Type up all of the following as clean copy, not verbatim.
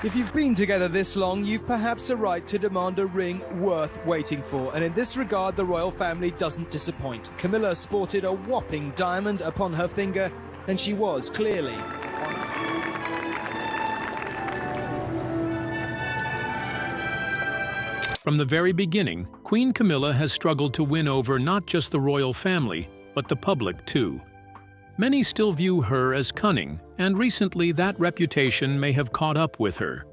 If you've been together this long, you've perhaps a right to demand a ring worth waiting for, and in this regard the royal family doesn't disappoint. Camilla sported a whopping diamond upon her finger, and she was clearly From the very beginning, Queen Camilla has struggled to win over not just the royal family, but the public too. Many still view her as cunning, and recently that reputation may have caught up with her.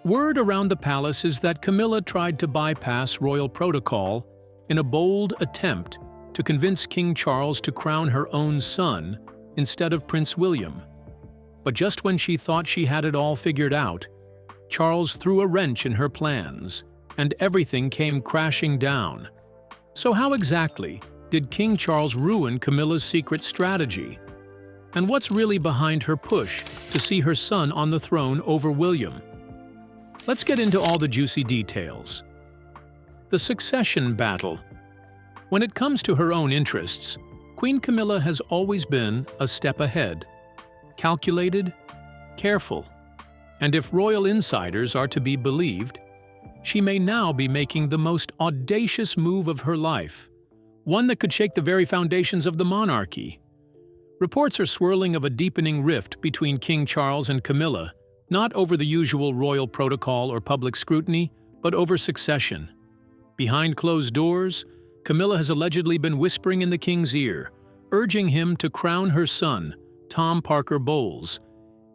Word around the palace is that Camilla tried to bypass royal protocol in a bold attempt to convince King Charles to crown her own son instead of Prince William. But just when she thought she had it all figured out, Charles threw a wrench in her plans, and everything came crashing down. So how exactly did King Charles ruin Camilla's secret strategy? And what's really behind her push to see her son on the throne over William? Let's get into all the juicy details. The succession battle. When it comes to her own interests, Queen Camilla has always been a step ahead. Calculated, careful, and if royal insiders are to be believed, she may now be making the most audacious move of her life, one that could shake the very foundations of the monarchy. Reports are swirling of a deepening rift between King Charles and Camilla, not over the usual royal protocol or public scrutiny, but over succession. Behind closed doors, Camilla has allegedly been whispering in the king's ear, urging him to crown her son, Tom Parker Bowles,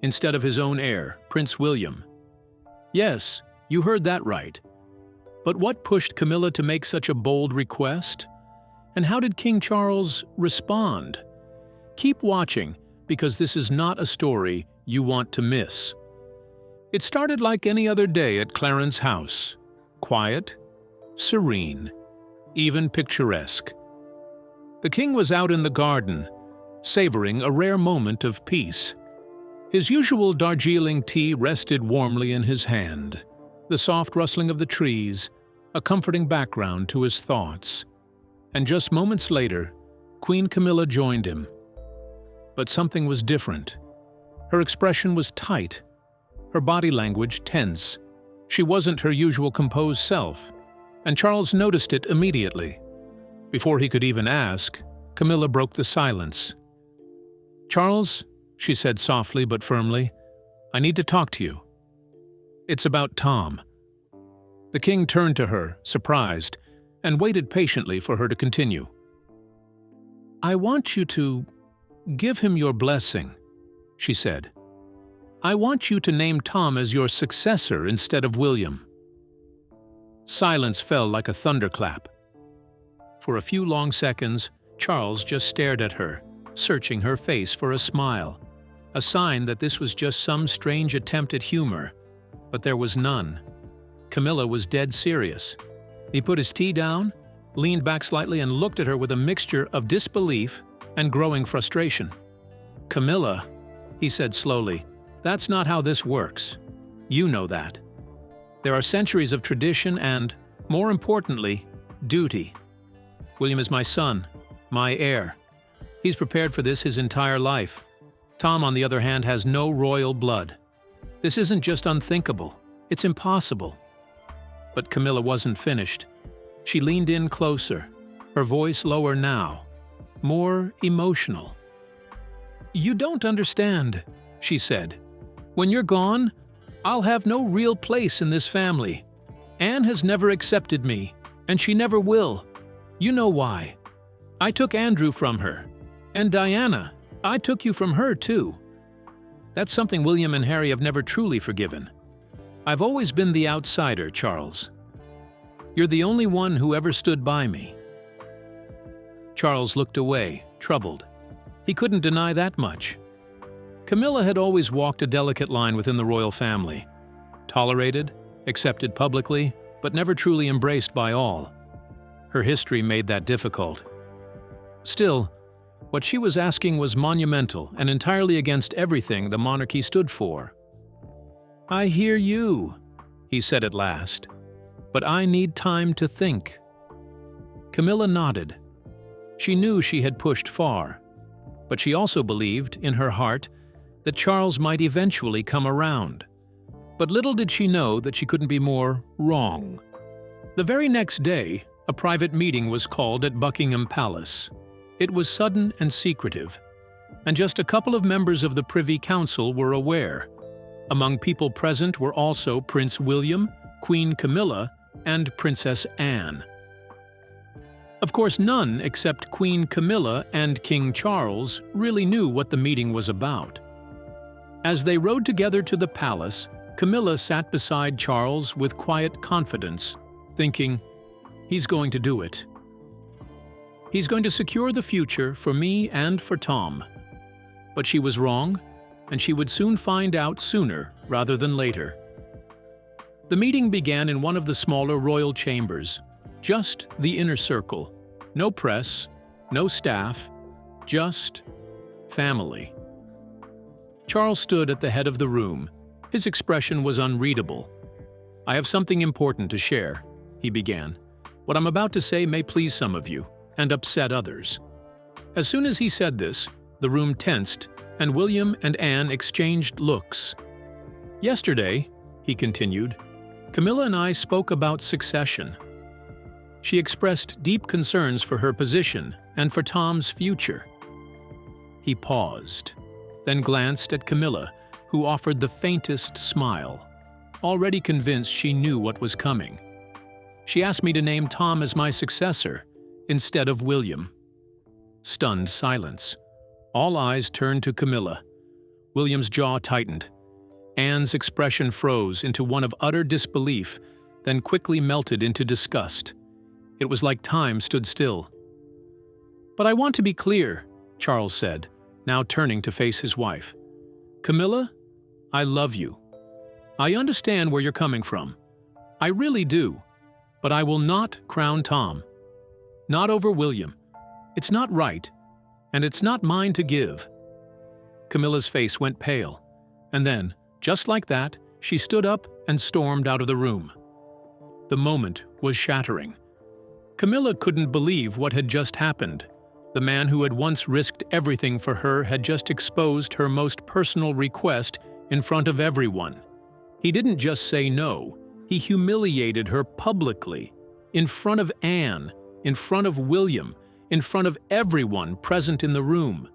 instead of his own heir, Prince William. Yes, you heard that right. But what pushed Camilla to make such a bold request? And how did King Charles respond? Keep watching, because this is not a story you want to miss. It started like any other day at Clarence's house. Quiet, serene, even picturesque. The king was out in the garden, savoring a rare moment of peace. His usual Darjeeling tea rested warmly in his hand, the soft rustling of the trees, a comforting background to his thoughts. And just moments later, Queen Camilla joined him. But something was different. Her expression was tight, her body language tense. She wasn't her usual composed self, and Charles noticed it immediately. Before he could even ask, Camilla broke the silence. "Charles," she said softly but firmly, "I need to talk to you. It's about Tom." The king turned to her, surprised, and waited patiently for her to continue. "I want you to give him your blessing," she said. "I want you to name Tom as your successor instead of William." Silence fell like a thunderclap. For a few long seconds, Charles just stared at her, searching her face for a smile, a sign that this was just some strange attempt at humor. But there was none. Camilla was dead serious. He put his tea down, leaned back slightly and looked at her with a mixture of disbelief and growing frustration. "Camilla," he said slowly, "that's not how this works. You know that. There are centuries of tradition and, more importantly, duty. William is my son, my heir. He's prepared for this his entire life. Tom, on the other hand, has no royal blood. This isn't just unthinkable, it's impossible." But Camilla wasn't finished. She leaned in closer, her voice lower now, more emotional. "You don't understand," she said. "When you're gone, I'll have no real place in this family. Anne has never accepted me, and she never will. You know why. I took Andrew from her. And Diana, I took you from her too. That's something William and Harry have never truly forgiven. I've always been the outsider, Charles. You're the only one who ever stood by me." Charles looked away, troubled. He couldn't deny that much. Camilla had always walked a delicate line within the royal family. Tolerated, accepted publicly, but never truly embraced by all. Her history made that difficult. Still, what she was asking was monumental and entirely against everything the monarchy stood for. "I hear you," he said at last, "but I need time to think." Camilla nodded. She knew she had pushed far, but she also believed, in her heart, that Charles might eventually come around. But little did she know that she couldn't be more wrong. The very next day, a private meeting was called at Buckingham Palace. It was sudden and secretive, and just a couple of members of the Privy Council were aware. Among people present were also Prince William, Queen Camilla, and Princess Anne. Of course, none except Queen Camilla and King Charles really knew what the meeting was about. As they rode together to the palace, Camilla sat beside Charles with quiet confidence, thinking, "He's going to do it. He's going to secure the future for me and for Tom." But she was wrong, and she would soon find out sooner rather than later. The meeting began in one of the smaller royal chambers, just the inner circle. No press, no staff, just family. Charles stood at the head of the room. His expression was unreadable. "I have something important to share," he began. "What I'm about to say may please some of you, and upset others." As soon as he said this, the room tensed, and William and Anne exchanged looks. "Yesterday," he continued, "Camilla and I spoke about succession. She expressed deep concerns for her position and for Tom's future." He paused, then glanced at Camilla, who offered the faintest smile, already convinced she knew what was coming. "She asked me to name Tom as my successor, instead of William." Stunned silence. All eyes turned to Camilla. William's jaw tightened. Anne's expression froze into one of utter disbelief, then quickly melted into disgust. It was like time stood still. "But I want to be clear," Charles said, now turning to face his wife. "Camilla, I love you. I understand where you're coming from. I really do. But I will not crown Tom. Not over William. It's not right, and it's not mine to give." Camilla's face went pale, and then, just like that, she stood up and stormed out of the room. The moment was shattering. Camilla couldn't believe what had just happened. The man who had once risked everything for her had just exposed her most personal request in front of everyone. He didn't just say no, he humiliated her publicly, in front of Anne, in front of William, in front of everyone present in the room.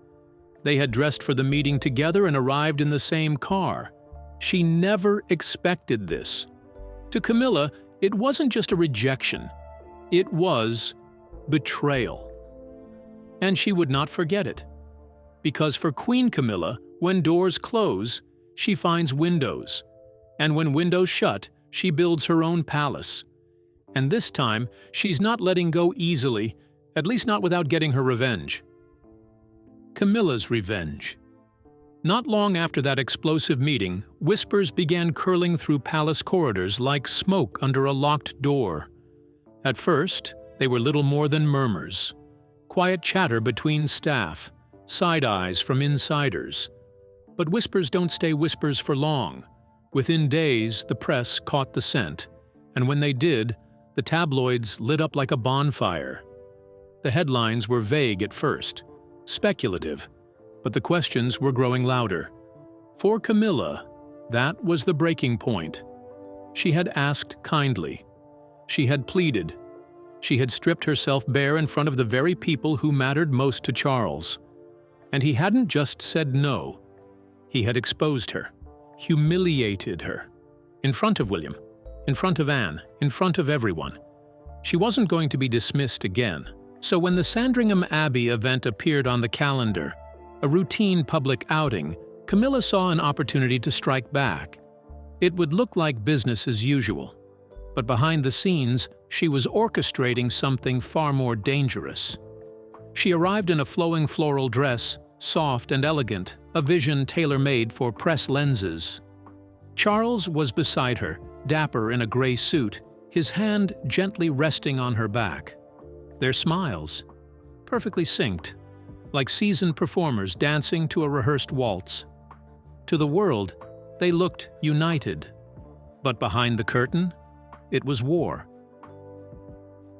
They had dressed for the meeting together and arrived in the same car. She never expected this. To Camilla, it wasn't just a rejection. It was betrayal. And she would not forget it. Because for Queen Camilla, when doors close, she finds windows. And when windows shut, she builds her own palace. And this time, she's not letting go easily, at least not without getting her revenge. Camilla's revenge. Not long after that explosive meeting, whispers began curling through palace corridors like smoke under a locked door. At first, they were little more than murmurs. Quiet chatter between staff, side eyes from insiders. But whispers don't stay whispers for long. Within days, the press caught the scent, and when they did, the tabloids lit up like a bonfire. The headlines were vague at first, speculative, but the questions were growing louder. For Camilla, that was the breaking point. She had asked kindly. She had pleaded. She had stripped herself bare in front of the very people who mattered most to Charles. And he hadn't just said no. He had exposed her, humiliated her. In front of William, in front of Anne, in front of everyone. She wasn't going to be dismissed again. So when the Sandringham Abbey event appeared on the calendar, a routine public outing, Camilla saw an opportunity to strike back. It would look like business as usual. But behind the scenes, she was orchestrating something far more dangerous. She arrived in a flowing floral dress, soft and elegant, a vision tailor-made for press lenses. Charles was beside her, dapper in a gray suit, his hand gently resting on her back. Their smiles, perfectly synced, like seasoned performers dancing to a rehearsed waltz. To the world, they looked united. But behind the curtain, it was war.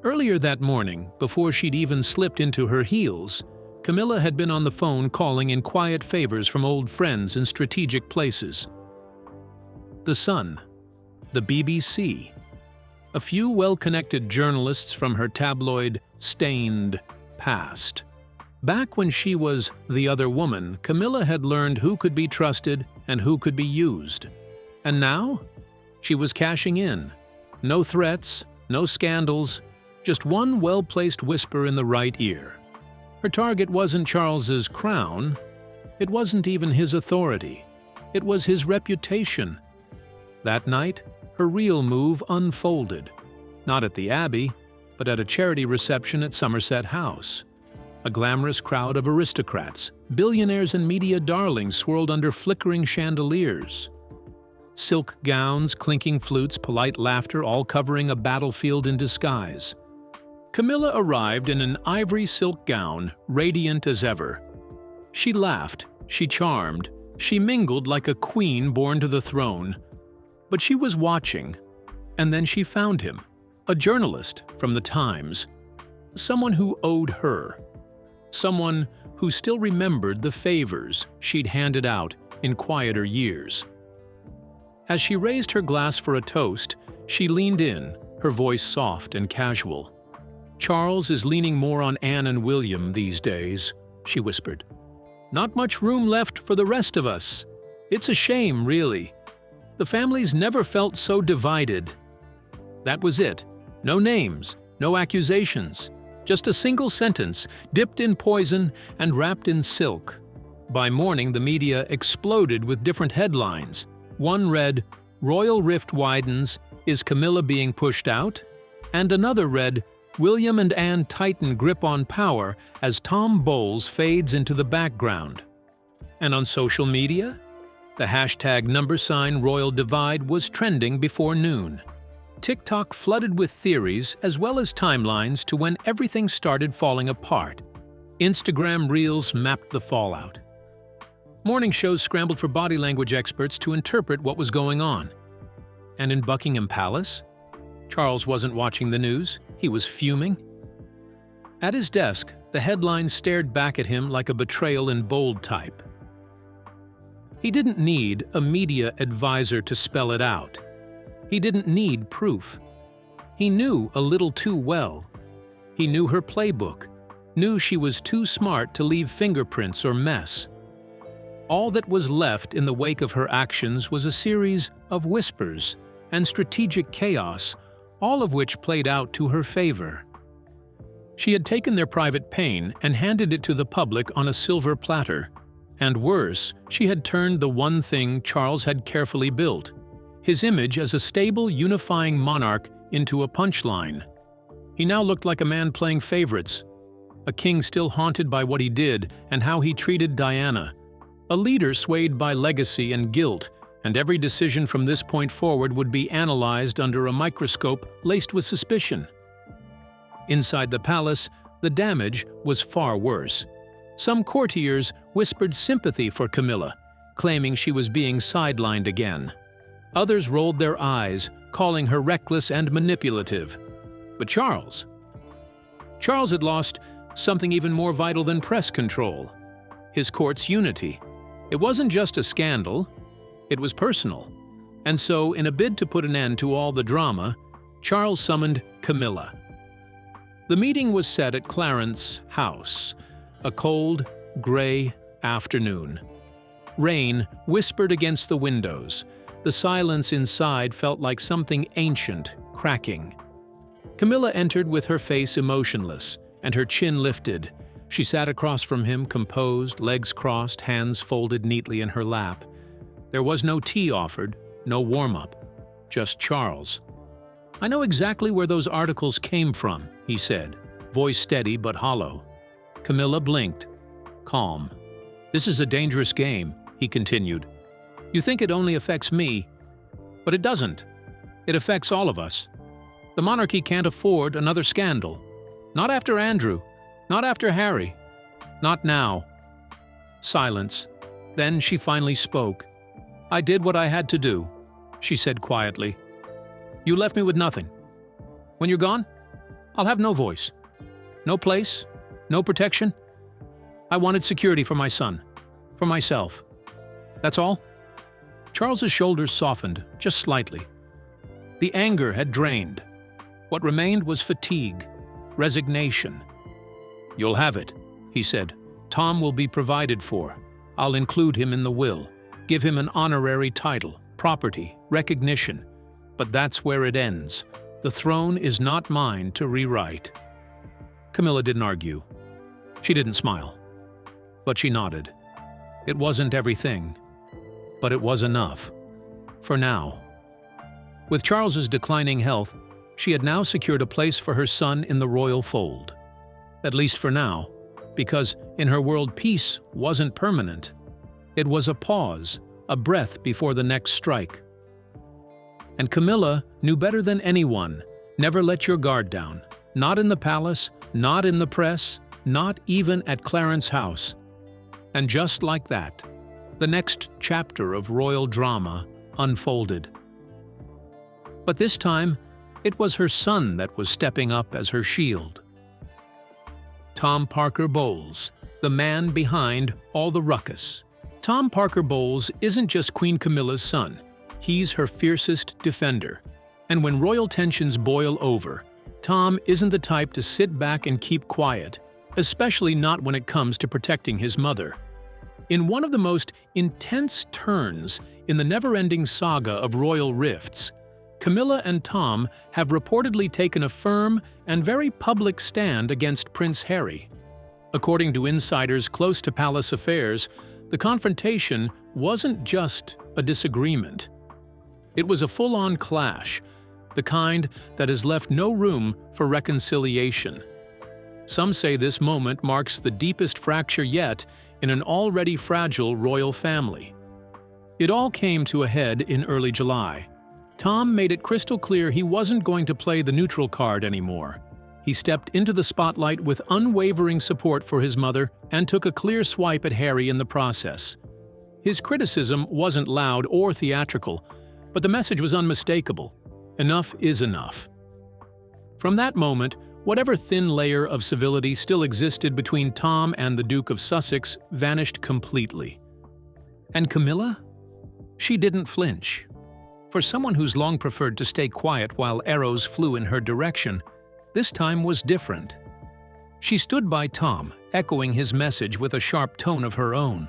Earlier that morning, before she'd even slipped into her heels, Camilla had been on the phone calling in quiet favors from old friends in strategic places. The Sun, the BBC, a few well-connected journalists from her tabloid, stained past. Back when she was the other woman, Camilla had learned who could be trusted and who could be used. And now? She was cashing in. No threats, no scandals, just one well-placed whisper in the right ear. Her target wasn't Charles's crown. It wasn't even his authority. It was his reputation. That night, her real move unfolded. Not at the Abbey, but at a charity reception at Somerset House. A glamorous crowd of aristocrats, billionaires and media darlings swirled under flickering chandeliers. Silk gowns, clinking flutes, polite laughter, all covering a battlefield in disguise. Camilla arrived in an ivory silk gown, radiant as ever. She laughed, she charmed, she mingled like a queen born to the throne. But she was watching, and then she found him, a journalist from the Times, someone who owed her, someone who still remembered the favors she'd handed out in quieter years. As she raised her glass for a toast, she leaned in, her voice soft and casual. "Charles is leaning more on Anne and William these days," she whispered. "Not much room left for the rest of us. It's a shame, really. The family's never felt so divided." That was it. No names, no accusations. Just a single sentence, dipped in poison and wrapped in silk. By morning, the media exploded with different headlines. One read, "Royal rift widens, is Camilla being pushed out?" And another read, "William and Anne tighten grip on power as Tom Bowles fades into the background." And on social media? The hashtag #Royal Divide was trending before noon. TikTok flooded with theories as well as timelines to when everything started falling apart. Instagram Reels mapped the fallout. Morning shows scrambled for body language experts to interpret what was going on. And in Buckingham Palace? Charles wasn't watching the news. He was fuming. At his desk, the headlines stared back at him like a betrayal in bold type. He didn't need a media advisor to spell it out. He didn't need proof. He knew a little too well. He knew her playbook, knew she was too smart to leave fingerprints or mess. All that was left in the wake of her actions was a series of whispers and strategic chaos, all of which played out to her favor. She had taken their private pain and handed it to the public on a silver platter. And worse, she had turned the one thing Charles had carefully built, his image as a stable, unifying monarch, into a punchline. He now looked like a man playing favorites, a king still haunted by what he did and how he treated Diana, a leader swayed by legacy and guilt, and every decision from this point forward would be analyzed under a microscope laced with suspicion. Inside the palace, the damage was far worse. Some courtiers whispered sympathy for Camilla, claiming she was being sidelined again. Others rolled their eyes, calling her reckless and manipulative. But Charles had lost something even more vital than press control: his court's unity. It wasn't just a scandal, it was personal. And so, in a bid to put an end to all the drama, Charles summoned Camilla. The meeting was set at Clarence House, a cold, gray afternoon. Rain whispered against the windows. The silence inside felt like something ancient, cracking. Camilla entered with her face emotionless, and her chin lifted. She sat across from him, composed, legs crossed, hands folded neatly in her lap. There was no tea offered, no warm-up, just Charles. "I know exactly where those articles came from," he said, voice steady but hollow. Camilla blinked, calm. "This is a dangerous game," he continued. "You think it only affects me, but it doesn't. It affects all of us. The monarchy can't afford another scandal. Not after Andrew, not after Harry, not now." Silence. Then she finally spoke. "I did what I had to do," she said quietly. "You left me with nothing. When you're gone, I'll have no voice, no place, no protection. I wanted security for my son, for myself. That's all." Charles's shoulders softened just slightly. The anger had drained. What remained was fatigue, resignation. "You'll have it," he said. "Tom will be provided for. I'll include him in the will, give him an honorary title, property, recognition. But that's where it ends. The throne is not mine to rewrite." Camilla didn't argue. She didn't smile. But she nodded. It wasn't everything, but it was enough. For now. With Charles's declining health, she had now secured a place for her son in the royal fold. At least for now, because in her world peace wasn't permanent. It was a pause, a breath before the next strike. And Camilla knew better than anyone, never let your guard down. Not in the palace, not in the press, not even at Clarence House. And just like that, the next chapter of royal drama unfolded. But this time, it was her son that was stepping up as her shield. Tom Parker Bowles, the man behind all the ruckus. Tom Parker Bowles isn't just Queen Camilla's son. He's her fiercest defender. And when royal tensions boil over, Tom isn't the type to sit back and keep quiet, especially not when it comes to protecting his mother. In one of the most intense turns in the never-ending saga of royal rifts, Camilla and Tom have reportedly taken a firm and very public stand against Prince Harry. According to insiders close to palace affairs, the confrontation wasn't just a disagreement. It was a full-on clash, the kind that has left no room for reconciliation. Some say this moment marks the deepest fracture yet in an already fragile royal family. It all came to a head in early July. Tom made it crystal clear he wasn't going to play the neutral card anymore. He stepped into the spotlight with unwavering support for his mother and took a clear swipe at Harry in the process. His criticism wasn't loud or theatrical, but the message was unmistakable. Enough is enough. From that moment, whatever thin layer of civility still existed between Tom and the Duke of Sussex vanished completely. And Camilla? She didn't flinch. For someone who's long preferred to stay quiet while arrows flew in her direction, this time was different. She stood by Tom, echoing his message with a sharp tone of her own.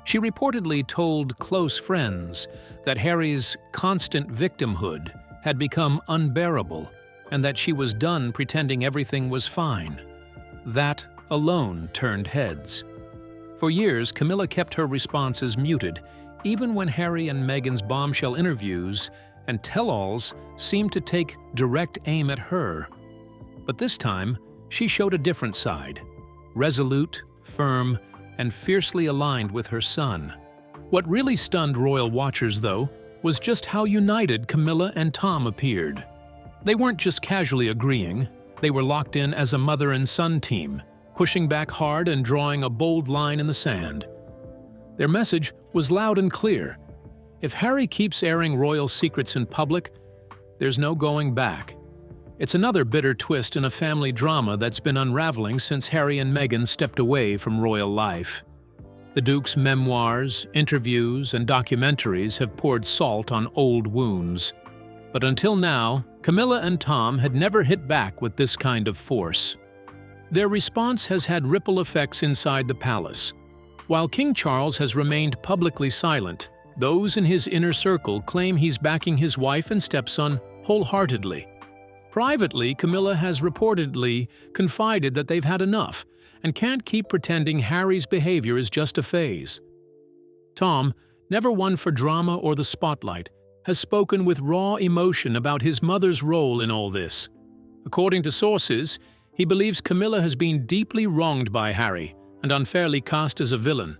She reportedly told close friends that Harry's constant victimhood had become unbearable and that she was done pretending everything was fine. That alone turned heads. For years, Camilla kept her responses muted, even when Harry and Meghan's bombshell interviews and tell-alls seemed to take direct aim at her. But this time, she showed a different side, resolute, firm, and fiercely aligned with her son. What really stunned royal watchers, though, was just how united Camilla and Tom appeared. They weren't just casually agreeing, they were locked in as a mother and son team, pushing back hard and drawing a bold line in the sand. Their message was loud and clear. If Harry keeps airing royal secrets in public, there's no going back. It's another bitter twist in a family drama that's been unraveling since Harry and Meghan stepped away from royal life. The Duke's memoirs, interviews, and documentaries have poured salt on old wounds. But until now, Camilla and Tom had never hit back with this kind of force. Their response has had ripple effects inside the palace. While King Charles has remained publicly silent, those in his inner circle claim he's backing his wife and stepson wholeheartedly. Privately, Camilla has reportedly confided that they've had enough and can't keep pretending Harry's behavior is just a phase. Tom, never one for drama or the spotlight, has spoken with raw emotion about his mother's role in all this. According to sources, he believes Camilla has been deeply wronged by Harry and unfairly cast as a villain.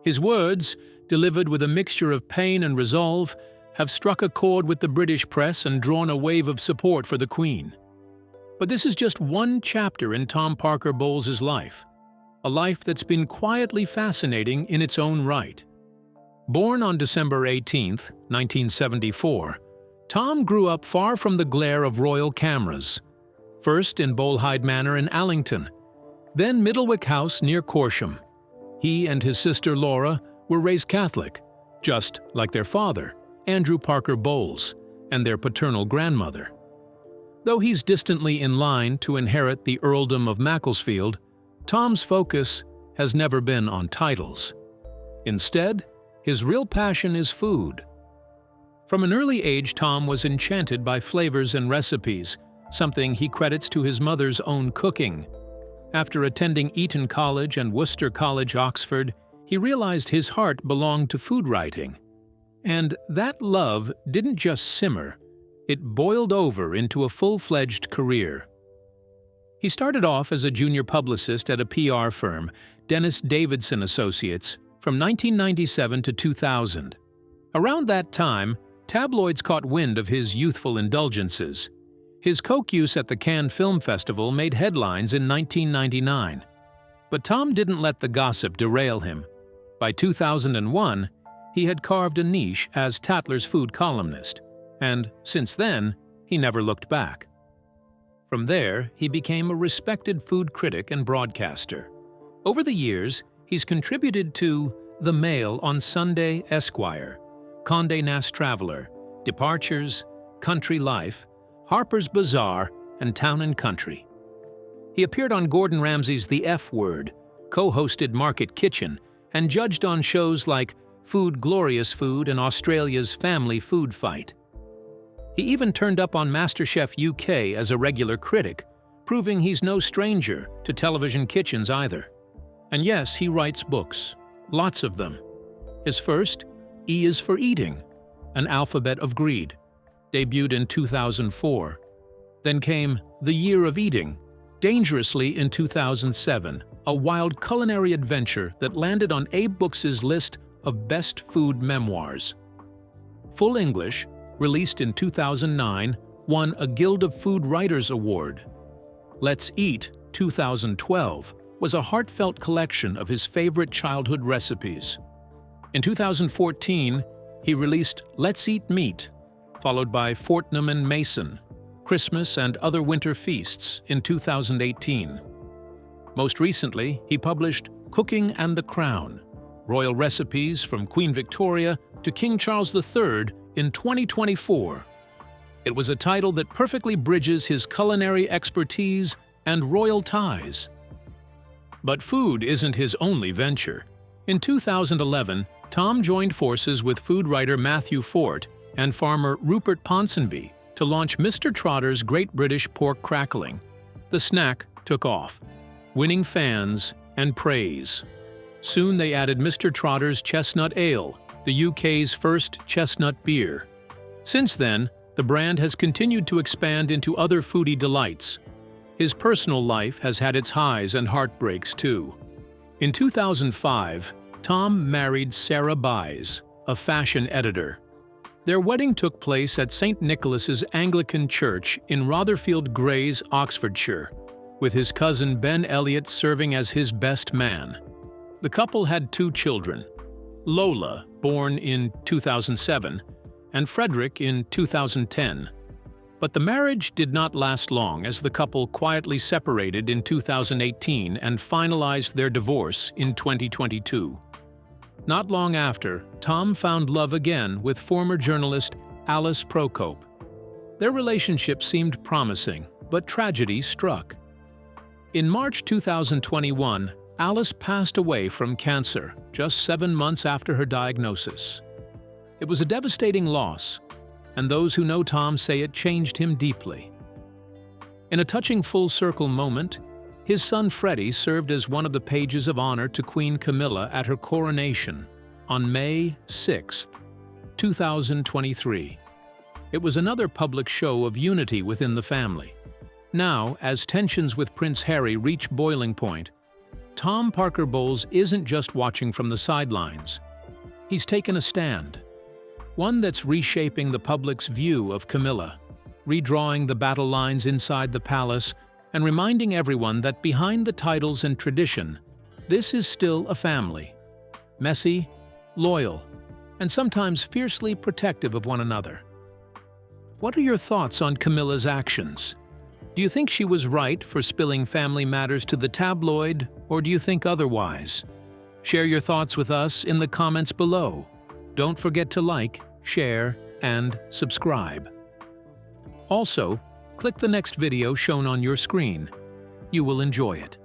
His words, delivered with a mixture of pain and resolve, have struck a chord with the British press and drawn a wave of support for the Queen. But this is just one chapter in Tom Parker Bowles' life, a life that's been quietly fascinating in its own right. Born on December 18, 1974, Tom grew up far from the glare of royal cameras, first in Bolhide Manor in Allington, then Middlewick House near Corsham. He and his sister Laura were raised Catholic, just like their father, Andrew Parker Bowles, and their paternal grandmother. Though he's distantly in line to inherit the earldom of Macclesfield, Tom's focus has never been on titles. Instead, his real passion is food. From an early age, Tom was enchanted by flavors and recipes, something he credits to his mother's own cooking. After attending Eton College and Worcester College, Oxford, he realized his heart belonged to food writing. And that love didn't just simmer, it boiled over into a full-fledged career. He started off as a junior publicist at a PR firm, Dennis Davidson Associates, from 1997 to 2000. Around that time, tabloids caught wind of his youthful indulgences. His coke use at the Cannes Film Festival made headlines in 1999. But Tom didn't let the gossip derail him. By 2001, he had carved a niche as Tatler's food columnist, and since then, he never looked back. From there, he became a respected food critic and broadcaster. Over the years, he's contributed to The Mail on Sunday, Esquire, Condé Nast Traveler, Departures, Country Life, Harper's Bazaar, and Town & Country. He appeared on Gordon Ramsay's The F Word, co-hosted Market Kitchen, and judged on shows like Food Glorious Food and Australia's Family Food Fight. He even turned up on MasterChef UK as a regular critic, proving he's no stranger to television kitchens either. And yes, he writes books, lots of them. His first, E is for Eating, An Alphabet of Greed, debuted in 2004. Then came The Year of Eating, Dangerously in 2007, a wild culinary adventure that landed on Abe Books' list of best food memoirs. Full English, released in 2009, won a Guild of Food Writers Award. Let's Eat, 2012, was a heartfelt collection of his favorite childhood recipes. In 2014, he released Let's Eat Meat, followed by Fortnum and Mason, Christmas and Other Winter Feasts in 2018. Most recently, he published Cooking and the Crown, Royal Recipes from Queen Victoria to King Charles III in 2024. It was a title that perfectly bridges his culinary expertise and royal ties. But food isn't his only venture. In 2011, Tom joined forces with food writer Matthew Fort and farmer Rupert Ponsonby to launch Mr. Trotter's Great British Pork Crackling. The snack took off, winning fans and praise. Soon they added Mr. Trotter's Chestnut Ale, the UK's first chestnut beer. Since then, the brand has continued to expand into other foodie delights. His personal life has had its highs and heartbreaks too. In 2005, Tom married Sarah Byes, a fashion editor. Their wedding took place at St. Nicholas's Anglican Church in Rotherfield Grays, Oxfordshire, with his cousin Ben Elliott serving as his best man. The couple had 2 children, Lola, born in 2007, and Frederick in 2010. But the marriage did not last long as the couple quietly separated in 2018 and finalized their divorce in 2022. Not long after, Tom found love again with former journalist Alice Procope. Their relationship seemed promising, but tragedy struck. In March 2021, Alice passed away from cancer just 7 months after her diagnosis. It was a devastating loss, and those who know Tom say it changed him deeply. In a touching full-circle moment, his son Freddie served as one of the pages of honor to Queen Camilla at her coronation on May 6, 2023. It was another public show of unity within the family. Now, as tensions with Prince Harry reach boiling point, Tom Parker Bowles isn't just watching from the sidelines. He's taken a stand, one that's reshaping the public's view of Camilla, redrawing the battle lines inside the palace, and reminding everyone that behind the titles and tradition, this is still a family, messy, loyal, and sometimes fiercely protective of one another. What are your thoughts on Camilla's actions? Do you think she was right for spilling family matters to the tabloid, or do you think otherwise? Share your thoughts with us in the comments below. Don't forget to like, share, and subscribe. Also, click the next video shown on your screen. You will enjoy it.